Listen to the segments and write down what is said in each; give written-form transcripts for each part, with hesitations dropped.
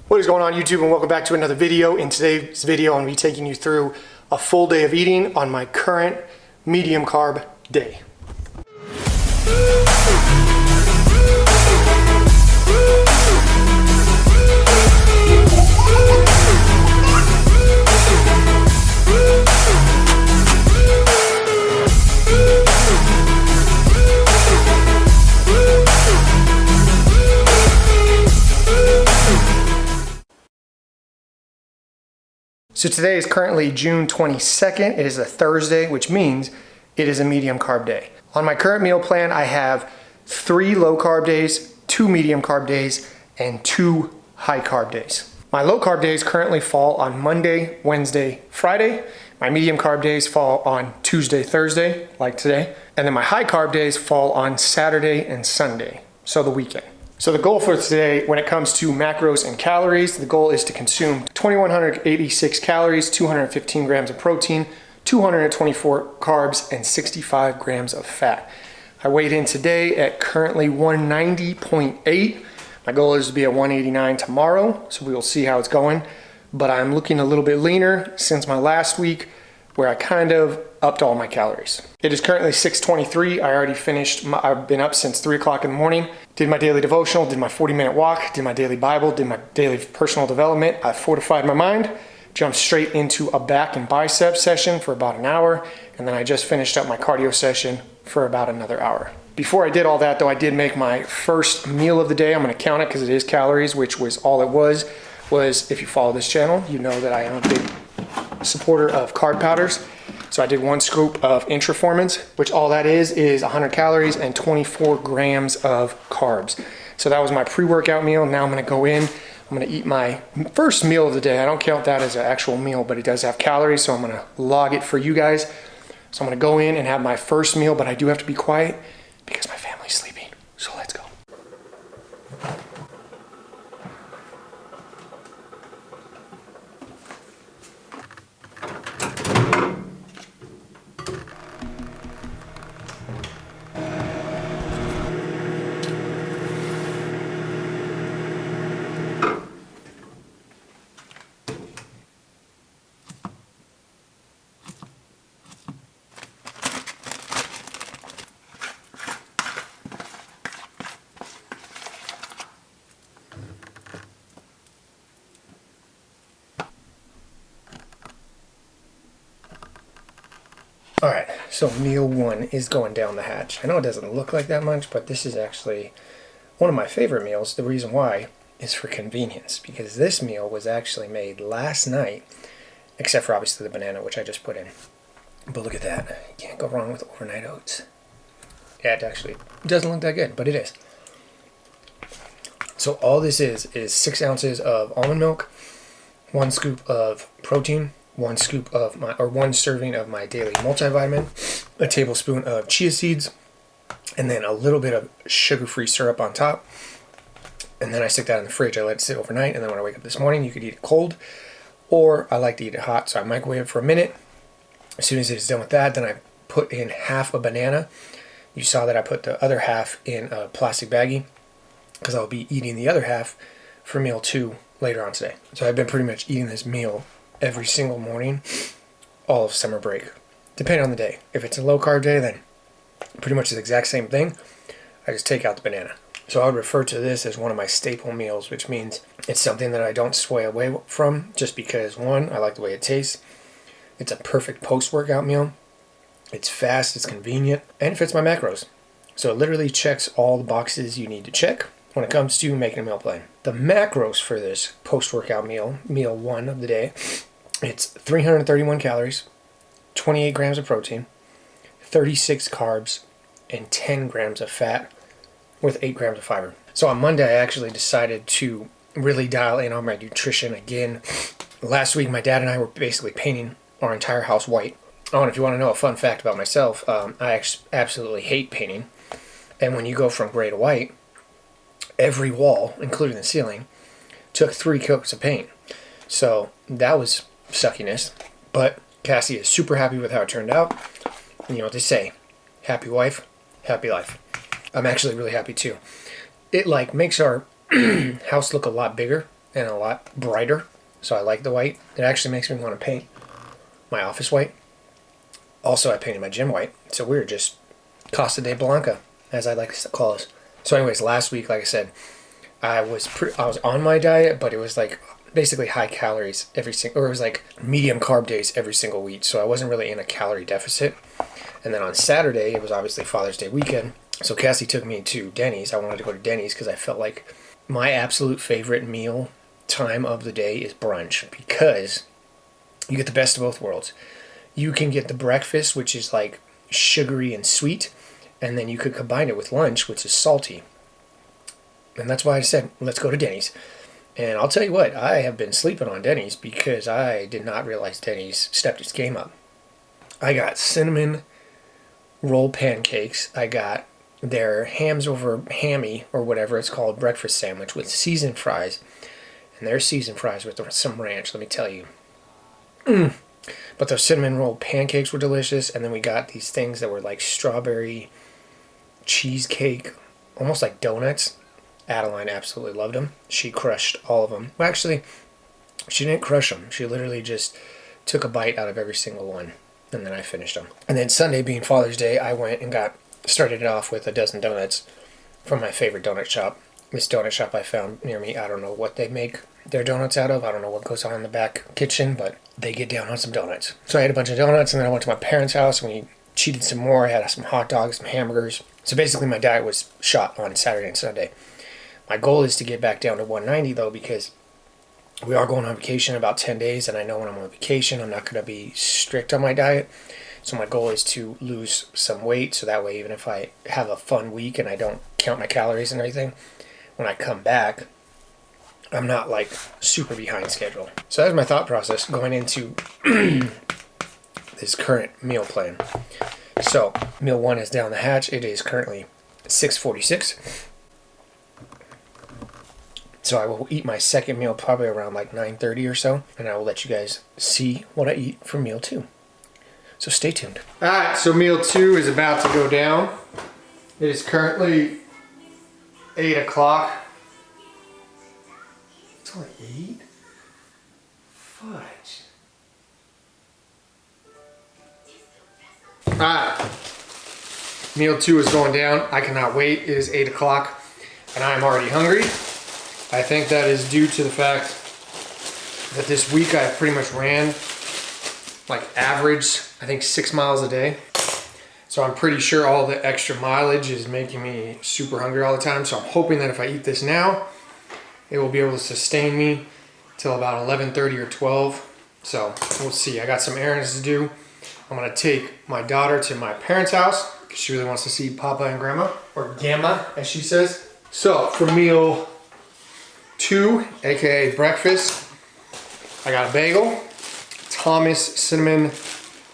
What is going on YouTube, and welcome back to another video. In today's video, I'm going to be taking you through a full day of eating on my current medium carb day. So today is currently June 22nd. It is a Thursday, which means it is a medium carb day. On my current meal plan, I have 3 low carb days, 2 medium carb days, and 2 high carb days. My low carb days currently fall on Monday, Wednesday, Friday. My medium carb days fall on Tuesday, Thursday, like today. And then my high carb days fall on Saturday and Sunday, so the weekend. So the goal for today, when it comes to macros and calories, the goal is to consume 2,186 calories, 215 grams of protein, 224 carbs, and 65 grams of fat. I weighed in today at currently 190.8. My goal is to be at 189 tomorrow, so we will see how it's going. But I'm looking a little bit leaner since my last week, where I kind of upped all my calories. It is currently 6:23. I already finished, I've been up since 3 o'clock in the morning, did my daily devotional, did my 40-minute walk, did my daily Bible, did my daily personal development. I fortified my mind, jumped straight into a back and bicep session for about an hour, and then I just finished up my cardio session for about another hour. Before I did all that though, I did make my first meal of the day. I'm gonna count it because it is calories, which was all it was, if you follow this channel, you know that I am a big supporter of carb powders. So I did 1 scoop of Intra-Formance, which all that is 100 calories and 24 grams of carbs. So that was my pre-workout meal. Now I'm gonna go in, I'm gonna eat my first meal of the day. I don't count that as an actual meal, but it does have calories, so I'm gonna log it for you guys. So I'm gonna go in and have my first meal, but I do have to be quiet because my family's sleeping. So let's go. All right, so meal 1 is going down the hatch. I know it doesn't look like that much, but this is actually one of my favorite meals. The reason why is for convenience, because this meal was actually made last night, except for obviously the banana, which I just put in. But look at that. You can't go wrong with overnight oats. Yeah, it actually doesn't look that good, but it is. So all this is 6 ounces of almond milk, 1 scoop of protein, 1 serving of my daily multivitamin, a tablespoon of chia seeds, and then a little bit of sugar-free syrup on top. And then I stick that in the fridge. I let it sit overnight, and then when I wake up this morning, you could eat it cold, or I like to eat it hot, so I microwave it for a minute. As soon as it's done with that, then I put in half a banana. You saw that I put the other half in a plastic baggie, because I'll be eating the other half for meal 2 later on today. So I've been pretty much eating this meal every single morning all of summer break, depending on the day. If it's a low carb day, then pretty much the exact same thing. I just take out the banana. So I would refer to this as one of my staple meals, which means it's something that I don't sway away from, just because 1, I like the way it tastes. It's a perfect post-workout meal. It's fast, it's convenient, and it fits my macros. So it literally checks all the boxes you need to check when it comes to making a meal plan. The macros for this post-workout meal, meal 1 of the day, it's 331 calories, 28 grams of protein, 36 carbs, and 10 grams of fat with 8 grams of fiber. So on Monday, I actually decided to really dial in on my nutrition again. Last week, my dad and I were basically painting our entire house white. Oh, and if you want to know a fun fact about myself, I absolutely hate painting. And when you go from gray to white, every wall, including the ceiling, took 3 coats of paint. So that was suckiness. But Cassie is super happy with how it turned out. You know what they say, happy wife, happy life. I'm actually really happy too. It makes our house look a lot bigger and a lot brighter. So I like the white. It actually makes me want to paint my office white. Also, I painted my gym white. So we're just Costa de Blanca, as I like to call us. So anyways, last week, like I said, I was on my diet, but it was like basically high calories or it was like medium carb days every single week. So I wasn't really in a calorie deficit. And then on Saturday, it was obviously Father's Day weekend. So Cassie took me to Denny's. I wanted to go to Denny's because I felt like my absolute favorite meal time of the day is brunch, because you get the best of both worlds. You can get the breakfast, which is like sugary and sweet, and then you could combine it with lunch, which is salty. And that's why I said, let's go to Denny's. And I'll tell you what, I have been sleeping on Denny's because I did not realize Denny's stepped its game up. I got cinnamon roll pancakes. I got their hams over hammy, or whatever it's called, breakfast sandwich with seasoned fries. And their seasoned fries with some ranch, let me tell you. But those cinnamon roll pancakes were delicious. And then we got these things that were like strawberry cheesecake, almost like donuts. Adeline absolutely loved them. She crushed all of them. Well, actually, she didn't crush them. She literally just took a bite out of every single one. And then I finished them. And then Sunday, being Father's Day, I went and started it off with a dozen donuts from my favorite donut shop. This donut shop I found near me, I don't know what they make their donuts out of. I don't know what goes on in the back kitchen, but they get down on some donuts. So I had a bunch of donuts, and then I went to my parents' house, and we cheated some more. I had some hot dogs, some hamburgers. So basically my diet was shot on Saturday and Sunday. My goal is to get back down to 190, though, because we are going on vacation in about 10 days, and I know when I'm on vacation, I'm not going to be strict on my diet. So my goal is to lose some weight, so that way even if I have a fun week and I don't count my calories and everything, when I come back, I'm not like super behind schedule. So that's my thought process going into this current meal plan. So meal 1 is down the hatch. It is currently 6:46. So I will eat my second meal probably around like 9:30 or so, and I will let you guys see what I eat for meal 2. So stay tuned. Alright, so meal 2 is about to go down. It is currently 8 o'clock. It's only 8? Fudge. Alright, meal 2 is going down. I cannot wait. It is 8 o'clock and I am already hungry. I think that is due to the fact that this week I pretty much ran like average, I think 6 miles a day. So I'm pretty sure all the extra mileage is making me super hungry all the time. So I'm hoping that if I eat this now, it will be able to sustain me till about 11:30 or 12. So we'll see. I got some errands to do. I'm gonna take my daughter to my parents' house because she really wants to see Papa and Grandma, or Gamma as she says. So for meal 2, aka breakfast, I got a bagel, Thomas cinnamon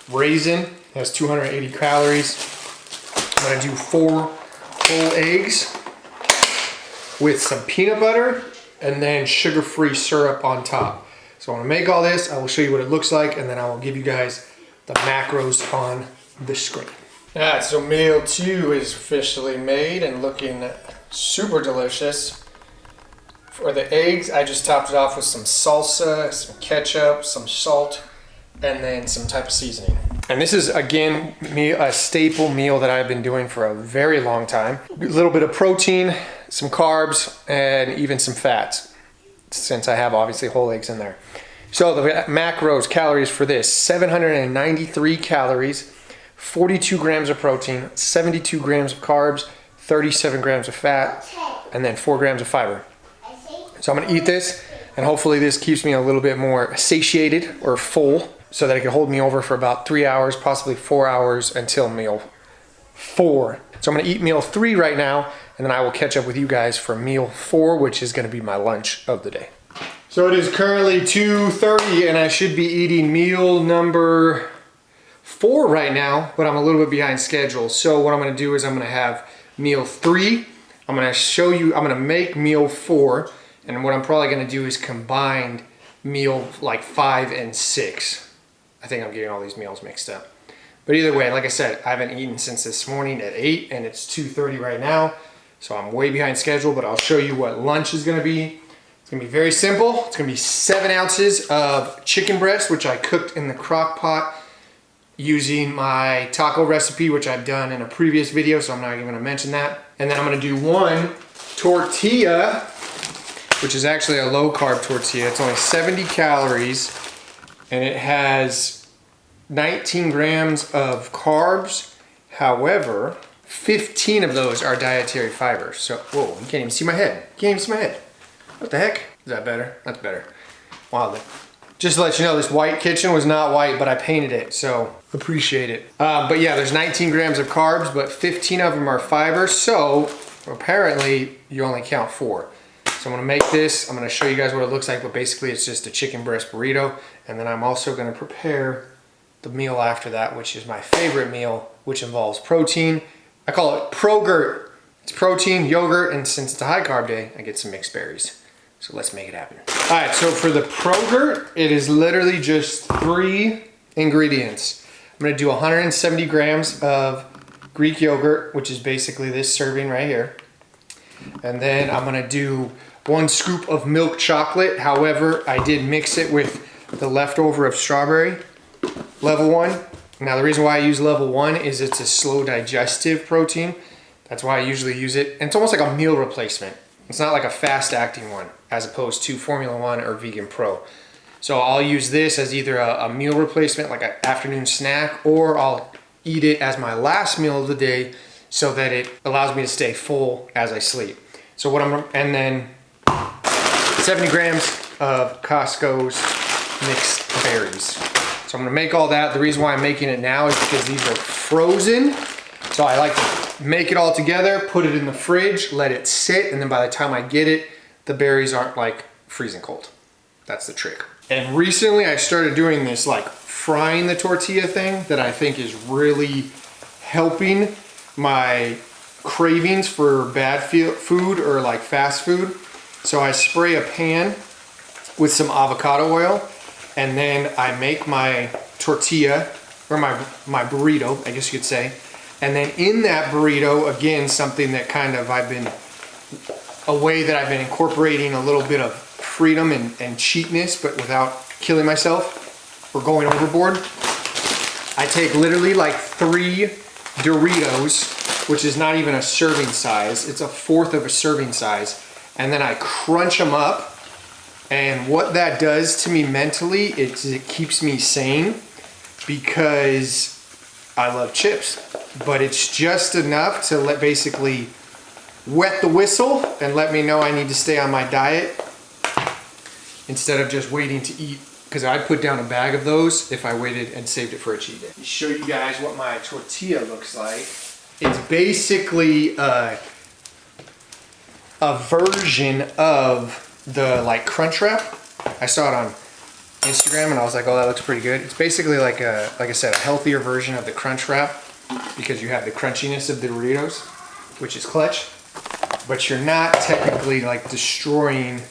raisin. It has 280 calories. I'm gonna do 4 whole eggs with some peanut butter and then sugar-free syrup on top. So I'm gonna make all this. I will show you what it looks like, and then I will give you guys the macros on the screen. All right, so meal 2 is officially made and looking super delicious. For the eggs, I just topped it off with some salsa, some ketchup, some salt, and then some type of seasoning. And this is, again, a staple meal that I've been doing for a very long time. A little bit of protein, some carbs, and even some fats, since I have obviously whole eggs in there. So the macros, calories for this, 793 calories, 42 grams of protein, 72 grams of carbs, 37 grams of fat, and then 4 grams of fiber. So I'm gonna eat this, and hopefully this keeps me a little bit more satiated or full, so that it can hold me over for about 3 hours, possibly 4 hours until meal 4. So I'm gonna eat meal 3 right now, and then I will catch up with you guys for meal 4, which is gonna be my lunch of the day. So it is currently 2:30, and I should be eating meal number 4 right now, but I'm a little bit behind schedule. So what I'm gonna do is I'm gonna have meal 3. I'm gonna make meal 4, and what I'm probably gonna do is combine meal like 5 and 6. I think I'm getting all these meals mixed up. But either way, like I said, I haven't eaten since this morning at 8, and it's 2:30 right now. So I'm way behind schedule, but I'll show you what lunch is gonna be. It's gonna be very simple. It's gonna be 7 ounces of chicken breast, which I cooked in the crock pot using my taco recipe, which I've done in a previous video, so I'm not even gonna mention that. And then I'm gonna do 1 tortilla, which is actually a low carb tortilla. It's only 70 calories, and it has 19 grams of carbs. However, 15 of those are dietary fibers. So, whoa, you can't even see my head. You can't even see my head. What the heck? Is that better? That's better. Wow. Just to let you know, this white kitchen was not white, but I painted it, so appreciate it. But yeah, there's 19 grams of carbs, but 15 of them are fibers, so apparently you only count 4. So I'm gonna make this, I'm gonna show you guys what it looks like, but basically it's just a chicken breast burrito, and then I'm also gonna prepare the meal after that, which is my favorite meal, which involves protein. I call it Progurt. It's protein, yogurt, and since it's a high carb day, I get some mixed berries. So let's make it happen. All right, so for the Progurt, it is literally just 3 ingredients. I'm gonna do 170 grams of Greek yogurt, which is basically this serving right here. And then I'm gonna do 1 scoop of milk chocolate. However, I did mix it with the leftover of strawberry, level 1. Now the reason why I use level 1 is it's a slow digestive protein. That's why I usually use it. And it's almost like a meal replacement. It's not like a fast acting one as opposed to Formula 1 or Vegan Pro. So I'll use this as either a meal replacement, like an afternoon snack, or I'll eat it as my last meal of the day so that it allows me to stay full as I sleep. So and then 70 grams of Costco's mixed berries. So I'm gonna make all that. The reason why I'm making it now is because these are frozen. So I like to make it all together, put it in the fridge, let it sit, and then by the time I get it, the berries aren't like freezing cold. That's the trick. And recently I started doing this like frying the tortilla thing that I think is really helping my cravings for bad food or like fast food. So I spray a pan with some avocado oil, and then I make my tortilla, or my burrito, I guess you could say. And then in that burrito, again, something that kind of a way that I've been incorporating a little bit of freedom and cheapness, but without killing myself or going overboard. I take literally like 3 Doritos, which is not even a serving size. It's 1/4 of a serving size. And then I crunch them up. And what that does to me mentally, it keeps me sane because I love chips, but it's just enough to basically wet the whistle and let me know I need to stay on my diet instead of just waiting to eat, because I'd put down a bag of those if I waited and saved it for a cheat day. I'll show you guys what my tortilla looks like. It's basically a version of the like crunch wrap. I saw it on Instagram and I was like, oh, that looks pretty good. It's basically like I said, a healthier version of the crunch wrap because you have the crunchiness of the Doritos, which is clutch, but you're not technically like destroying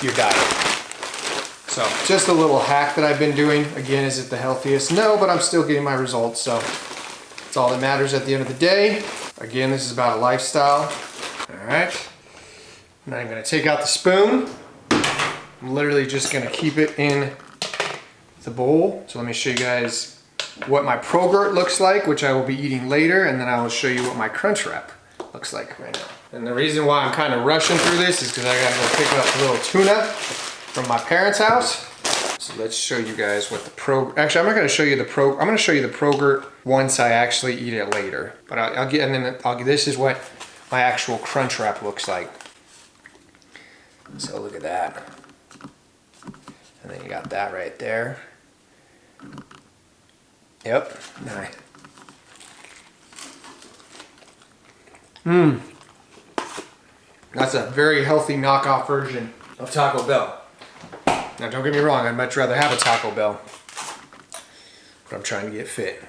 your diet. So just a little hack that I've been doing. Again, is it the healthiest? No, but I'm still getting my results. So it's all that matters at the end of the day. Again, this is about a lifestyle. All right. Now I'm gonna take out the spoon. I'm literally just gonna keep it in the bowl. So let me show you guys what my Progurt looks like, which I will be eating later, and then I will show you what my crunch wrap looks like right now. And the reason why I'm kind of rushing through this is because I gotta go pick up a little tuna from my parents' house. So let's show you guys what the actually I'm not gonna show you the I'm gonna show you the Progurt once I actually eat it later. But this is what my actual crunch wrap looks like. So look at that. And then you got that right there. Yep. Nice. That's a very healthy knockoff version of Taco Bell. Now don't get me wrong, I'd much rather have a Taco Bell. But I'm trying to get fit,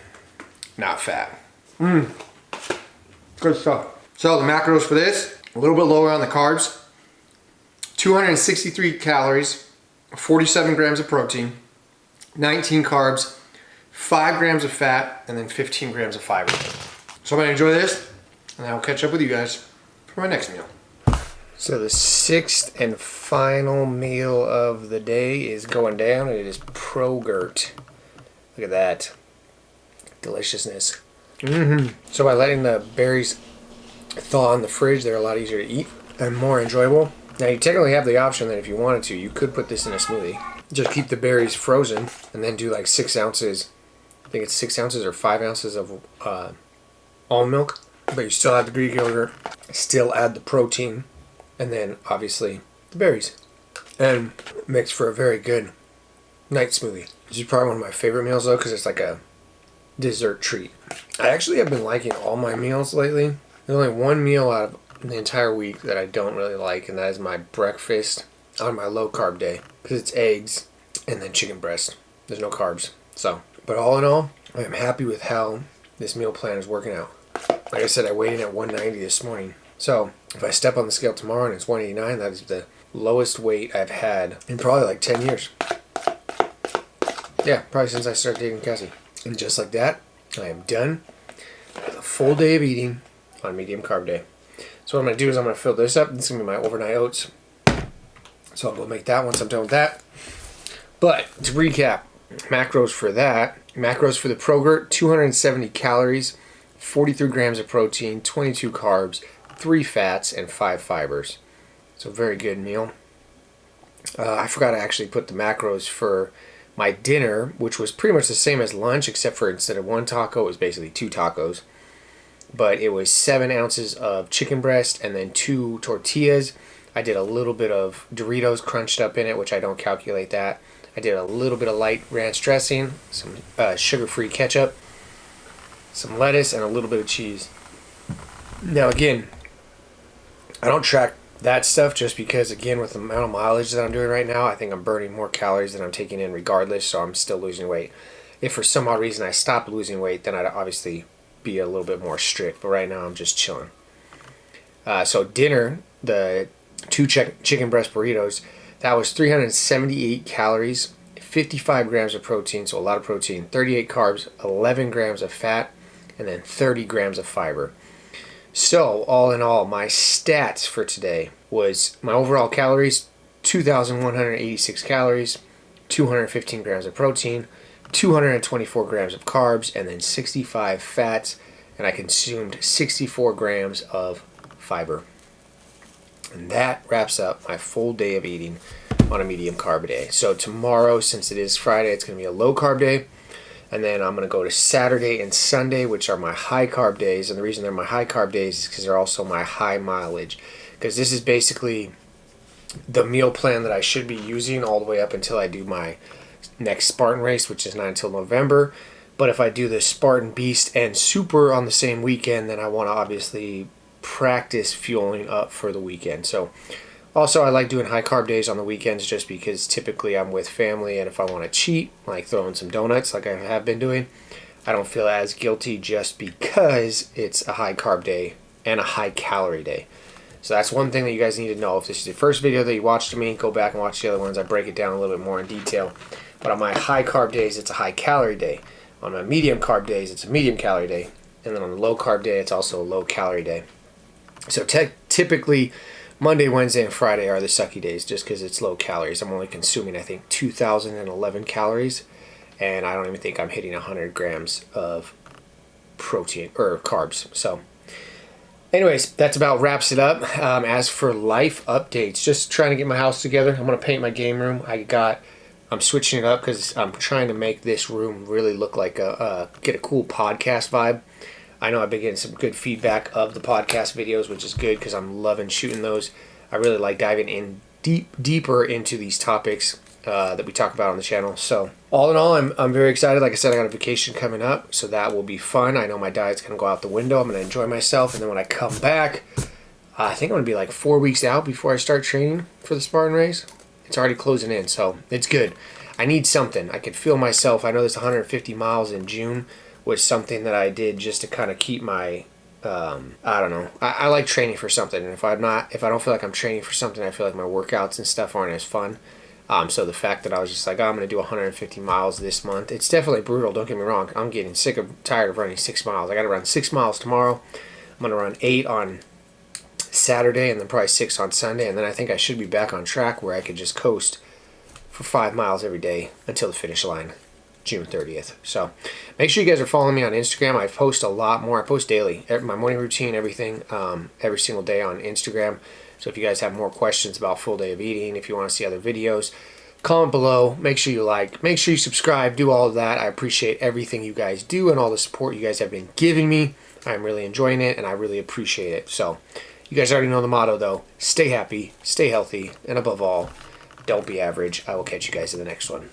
not fat. Good stuff. So the macros for this, a little bit lower on the carbs. 263 calories, 47 grams of protein, 19 carbs, 5 grams of fat, and then 15 grams of fiber. So I'm gonna enjoy this, and I'll catch up with you guys for my next meal. So the sixth and final meal of the day is going down, and it is Pro-Gurt. Look at that. Deliciousness. So by letting the berries thaw in the fridge, they're a lot easier to eat and more enjoyable. Now you technically have the option that if you wanted to, you could put this in a smoothie. Just keep the berries frozen and then do like 6 ounces, I think it's 6 ounces or 5 ounces of almond milk. But you still have the Greek yogurt, still add the protein, and then obviously the berries. And makes for a very good night smoothie. This is probably one of my favorite meals though, because it's like a dessert treat. I actually have been liking all my meals lately. There's only one meal out of the entire week that I don't really like, and that is my breakfast on my low carb day, because it's eggs and then chicken breast. There's no carbs. So, but all in all, I am happy with how this meal plan is working out. Like I said, I weighed in at 190 this morning. So if I step on the scale tomorrow and it's 189, that is the lowest weight I've had in probably like 10 years. Yeah, probably since I started dating Cassie. And just like that, I am done with a full day of eating on medium carb day. So what I'm going to do is I'm going to fill this up. This is going to be my overnight oats. So I'll go make that once I'm done with that. But to recap, macros for that. Macros for the Pro-Gurt, 270 calories, 43 grams of protein, 22 carbs, 3 fats, and 5 fibers. So a very good meal. I forgot to actually put the macros for my dinner, which was pretty much the same as lunch, except for instead of 1 taco, it was basically 2 tacos. But it was 7 ounces of chicken breast and then 2 tortillas. I did a little bit of Doritos crunched up in it, which I don't calculate that. I did a little bit of light ranch dressing, some sugar-free ketchup, some lettuce, and a little bit of cheese. Now again, I don't track that stuff just because, again, with the amount of mileage that I'm doing right now, I think I'm burning more calories than I'm taking in regardless, so I'm still losing weight. If for some odd reason I stop losing weight, then I'd obviously be a little bit more strict, but right now I'm just chilling. So dinner, the 2 chicken breast burritos, that was 378 calories, 55 grams of protein, so a lot of protein, 38 carbs, 11 grams of fat, and then 30 grams of fiber. So all in all, my stats for today was my overall calories, 2,186 calories, 215 grams of protein, 224 grams of carbs, and then 65 fats, and I consumed 64 grams of fiber. And that wraps up my full day of eating on a medium carb day. So tomorrow, since it is Friday, it's going to be a low carb day. And then I'm going to go to Saturday and Sunday, which are my high carb days. And the reason they're my high carb days is because they're also my high mileage. Because this is basically the meal plan that I should be using all the way up until I do my next Spartan race, which is not until November. But if I do the Spartan Beast and Super on the same weekend, then I want to obviously practice fueling up for the weekend. So also I like doing high carb days on the weekends just because typically I'm with family, and if I want to cheat, like throwing some donuts like I have been doing, I don't feel as guilty just because it's a high carb day and a high calorie day. So that's one thing that you guys need to know. If this is the first video that you watched of me, go back and watch the other ones. I break it down a little bit more in detail. But on my high carb days, it's a high calorie day. On my medium carb days, it's a medium calorie day. And then on the low carb day, it's also a low calorie day. So typically, Monday, Wednesday, and Friday are the sucky days just because it's low calories. I'm only consuming, I think, 2,011 calories. And I don't even think I'm hitting 100 grams of protein or carbs. So anyways, that's about wraps it up. As for life updates, just trying to get my house together. I'm going to paint my game room. I'm switching it up because I'm trying to make this room really look like get a cool podcast vibe. I know I've been getting some good feedback of the podcast videos, which is good because I'm loving shooting those. I really like diving in deeper into these topics that we talk about on the channel. So all in all, I'm very excited. Like I said, I got a vacation coming up, so that will be fun. I know my diet's going to go out the window. I'm going to enjoy myself, and then when I come back, I think I'm going to be like 4 weeks out before I start training for the Spartan race. It's already closing in, so it's good. I need something. I could feel myself. I know this 150 miles in June was something that I did just to kind of keep my, I don't know. I like training for something, and if I don't feel like I'm training for something, I feel like my workouts and stuff aren't as fun. So the fact that I was just like, I'm going to do 150 miles this month, it's definitely brutal, don't get me wrong. I'm getting tired of running 6 miles. I got to run 6 miles tomorrow. I'm going to run 8 on Saturday, and then probably 6 on Sunday, and then I think I should be back on track where I could just coast for 5 miles every day until the finish line, June 30th. So make sure you guys are following me on Instagram. I post a lot more. I post daily, my morning routine, everything, every single day on Instagram. So if you guys have more questions about full day of eating, if you want to see other videos, comment below. Make sure you like, make sure you subscribe, do all of that. I appreciate everything you guys do and all the support you guys have been giving me. I'm really enjoying it, and I really appreciate it. So you guys already know the motto, though. Stay happy, stay healthy, and above all, don't be average. I will catch you guys in the next one.